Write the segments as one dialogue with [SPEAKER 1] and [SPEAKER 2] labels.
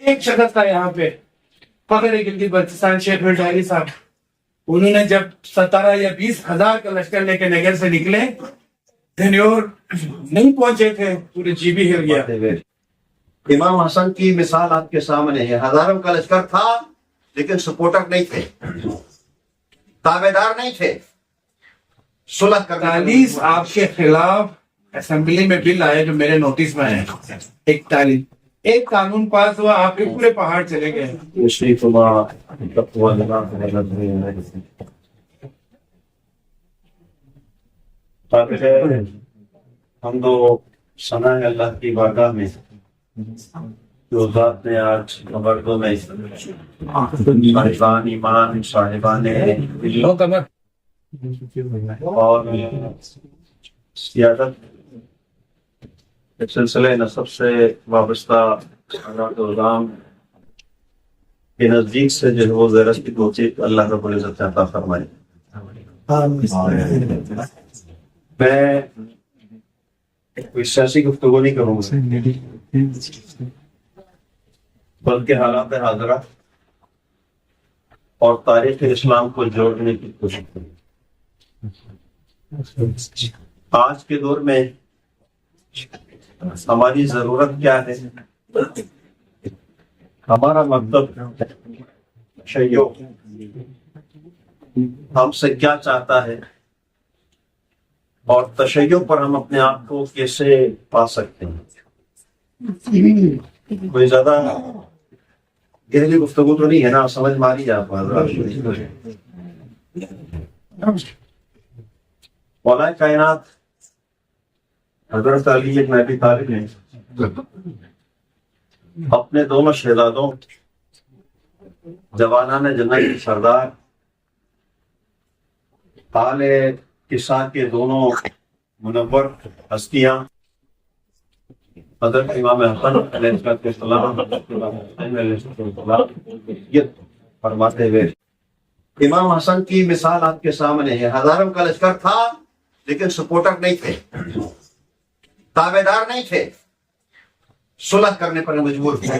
[SPEAKER 1] ایک شخص تھا یہاں پہ فخر گلگت بلتستان شیخ الڈائری صاحب، انہوں نے جب 17 یا 20 ہزار کا لشکر لے کے نگر سے نکلے، دھنیور نہیں پہنچے تھے، پورے جی بھی ہل گیا۔
[SPEAKER 2] امام حسن کی مثال آپ کے سامنے ہے، ہزاروں کا لشکر تھا لیکن سپورٹر نہیں تھے، تابع دار نہیں تھے، صلح کرنے
[SPEAKER 1] 41 آپ کے خلاف اسمبلی میں بل آئے جو میرے نوٹس میں ہے، 41 ایک قانون پاس ہوا، آپ کے پورے پہاڑ چلے گئے۔
[SPEAKER 2] ہم تو سنا ہے اللہ کی بارگاہ میں جو ذات نے آج مردوں میں صاحبان ایمان، صاحبان اور سیادت اس سلسلے نسب سے وابستہ حضرات علماء کے نزدیک سے جو ہے وہ زیرت کی توفیق اللہ رب العزت عطا فرمائے۔ میں کوئی سیاسی گفتگو نہیں کروں گا بلکہ حالات حاضرہ اور تاریخ اسلام کو جوڑنے کی کوشش کروں۔ آج کے دور میں ہماری ضرورت کیا ہے، ہمارا مطلب تشیع ہم سے کیا چاہتا ہے، اور تشیع پر ہم اپنے آپ کو کیسے پا سکتے ہیں۔ کوئی زیادہ گہری گفتگو تو نہیں ہے نا، سمجھ ماری آپ مولا کائنات حضرت علی بن ابی طالب نے اپنے دونوں شہزادوں جوانان جنت کے سردار آل کسا کے دونوں منور ہستیاں حضرت امام حسن علیہ السلام یہ فرماتے ہوئے، امام حسن کی مثال آپ کے سامنے ہے، ہزاروں کا لشکر تھا لیکن سپورٹر نہیں تھے، تابع دار نہیں تھے، صلح کرنے پر مجبور تھے۔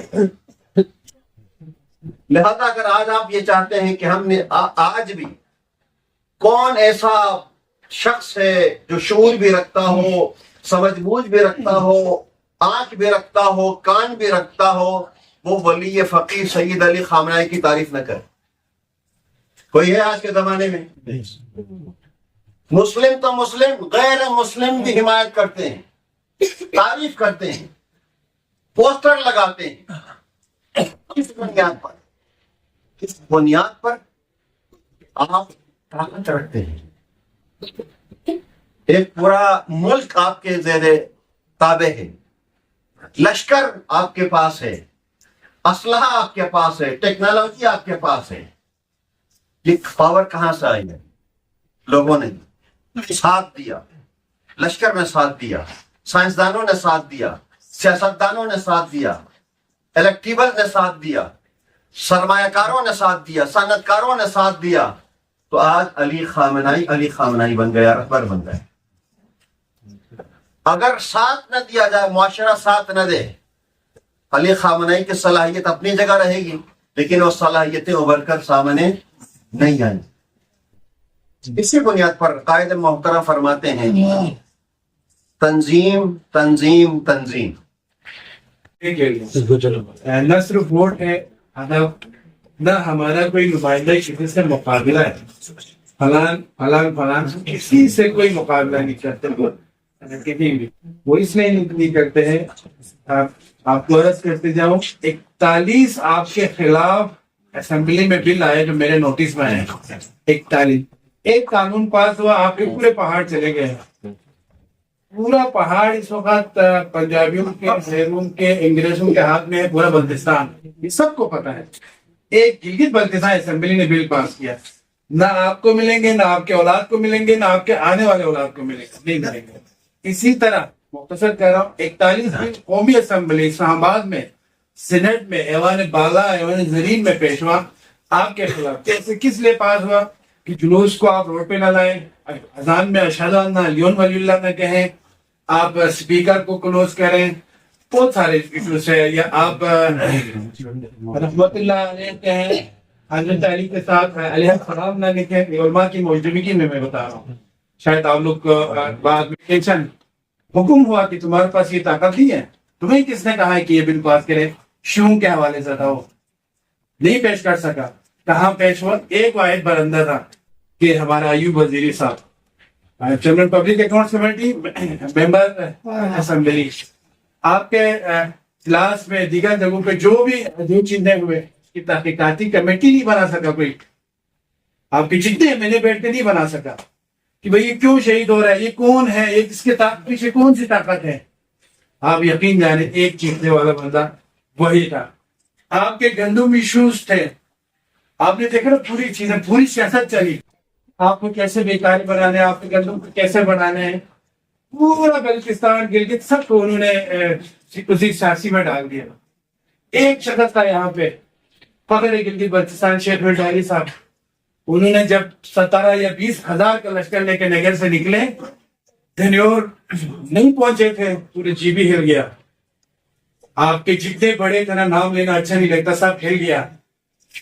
[SPEAKER 2] لہذا اگر آج آپ یہ چاہتے ہیں کہ ہم نے آج بھی کون ایسا شخص ہے جو شعور بھی رکھتا ہو، سمجھ بوجھ بھی رکھتا ہو، آنکھ بھی رکھتا ہو، کان بھی رکھتا ہو، وہ ولی فقیر سید علی خامنہئی کی تعریف نہ کرے؟ کوئی ہے آج کے زمانے میں؟ مسلم تو مسلم، غیر مسلم بھی حمایت کرتے ہیں، تعریف کرتے ہیں، پوسٹر لگاتے ہیں۔ کس بنیاد پر؟ کس بنیاد پر آپ طاقت رکھتے ہیں؟ ایک پورا ملک آپ کے زیر تابع ہے، لشکر آپ کے پاس ہے، اسلحہ آپ کے پاس ہے، ٹیکنالوجی آپ کے پاس ہے، یہ پاور کہاں سے آئی ہے؟ لوگوں نے ساتھ دیا، لشکر نے ساتھ دیا، سائنسدانوں نے ساتھ دیا، سیاستدانوں نے ساتھ دیا، الیکٹیبل نے ساتھ دیا، سرمایہ کاروں نے ساتھ دیا، صنعت کاروں نے ساتھ دیا، تو آج علی خامنہئی بن گیا، رہبر بن گئے۔ اگر ساتھ نہ دیا جائے، معاشرہ ساتھ نہ دے، علی خامنہئی کی صلاحیت اپنی جگہ رہے گی لیکن وہ صلاحیتیں ابھر کر سامنے نہیں آئیں۔ اسی بنیاد پر قائد محترم فرماتے ہیں، تنظیم تنظیم تنظیم۔
[SPEAKER 1] نہ صرف ووٹ ہے، نہ ہمارا کوئی نمائندہ کسی سے مقابلہ ہے، فلان کسی سے کوئی مقابلہ نہیں کرتے، وہ اس لیے نہیں کرتے ہیں۔ آپ کو عرض کرتے جاؤں، 41 آپ کے خلاف اسمبلی میں بل آئے جو میرے نوٹس میں ہے، 41 ایک قانون پاس ہوا، آپ کے پورے پہاڑ چلے گئے۔ پورا پہاڑ اس وقت پنجابیوں کے، بیرون کے، انگریزوں کے ہاتھ میں ہے، پورا بلتستان، یہ سب کو پتا ہے۔ ایک گلگت بلتستان اسمبلی نے بل پاس کیا، نہ آپ کو ملیں گے، نہ آپ کے اولاد کو ملیں گے، نہ آپ کے آنے والے اولاد کو ملیں گے، نہیں ملیں گے۔ اسی طرح مختصر کہہ رہا ہوں، 41 بل قومی اسمبلی اسلام آباد میں، سینٹ میں، ایوان بالا، ایوان زرین میں پیشوا آپ کے خلاف۔ کیسے، کس لیے پاس ہوا؟ کہ جلوس کو آپ روڈ پہ نہ لائیں، اذان میں اشہد ان لا الہ الا اللہ نہ کہیں، آپ سپیکر کو کلوز کریں، بہت سارے ایشوز ہے. یا آپ رحمت اللہ علیہ کے ہیں حضرت علی کے ساتھ علیہ السلام نہ لکھیں. علماء کی موجودگی میں بتا رہا ہوں. شاید آپ لوگ بعد میں ٹینشن حکم ہوا کہ تمہارے پاس یہ طاقت نہیں ہے, تمہیں کس نے کہا ہے کہ یہ بل پاس کرے؟ شیوں کے حوالے سے تھا, وہ نہیں پیش کر سکا. کہاں پیش ہوا؟ ایک واحد برندہ تھا کہ ہمارا ایوب وزیری صاحب, chairman public accounts committee, member assembly. آپ کے کلاس میں دیگر جگہوں پہ جو چیزیں ہوئے اس کی تحقیقاتی کمیٹی نہیں بنا سکا کوئی. آپ کے جتنے ایم ایل اے بیٹھ کے نہیں بنا سکا کہ بھئی یہ کیوں شہید ہو رہا ہے, یہ کون ہے, یہ اس کے پیچھے کون سی طاقت ہے. آپ یقین جانے ایک چیخنے والا بندہ وہی تھا. آپ کے گندم ایشوز تھے, آپ نے دیکھا نا پوری چیزیں, پوری سیاست چلی, آپ کو کیسے بیکاری بنانے, آپ کے گندم کو کیسے بنانے ہیں. پورا بلوچستان گلگت سب کو انہوں نے اسی سیاسی میں ڈال دیا. ایک شخص تھا یہاں پہ, فخر گلگت بلتستان شیخ الڈائری صاحب. انہوں نے جب 17 یا 20 ہزار کا لشکر لے کے نگر سے نکلے, دھنیور نہیں پہنچے تھے, پورے جی بھی ہل گیا. آپ کے جتنے بڑے تھے نا, نام لینا اچھا نہیں لگتا, سب ہل گیا.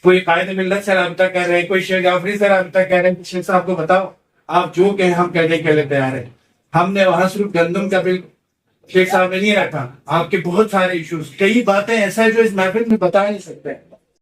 [SPEAKER 1] کوئی قائد ملت سے رابطہ کر رہے ہیں, کوئی شیخ جعفری سے رابطہ کر رہے ہیں. شیخ صاحب کو بتاؤ, آپ جو کہیں ہم کہنے کے لیے تیار ہیں. ہم نے وہاں صرف گندم کا بل شیخ صاحب نے نہیں رکھا. آپ کے بہت سارے ایشوز, کئی باتیں ایسا ہے جو اس محفل میں بتا نہیں سکتے.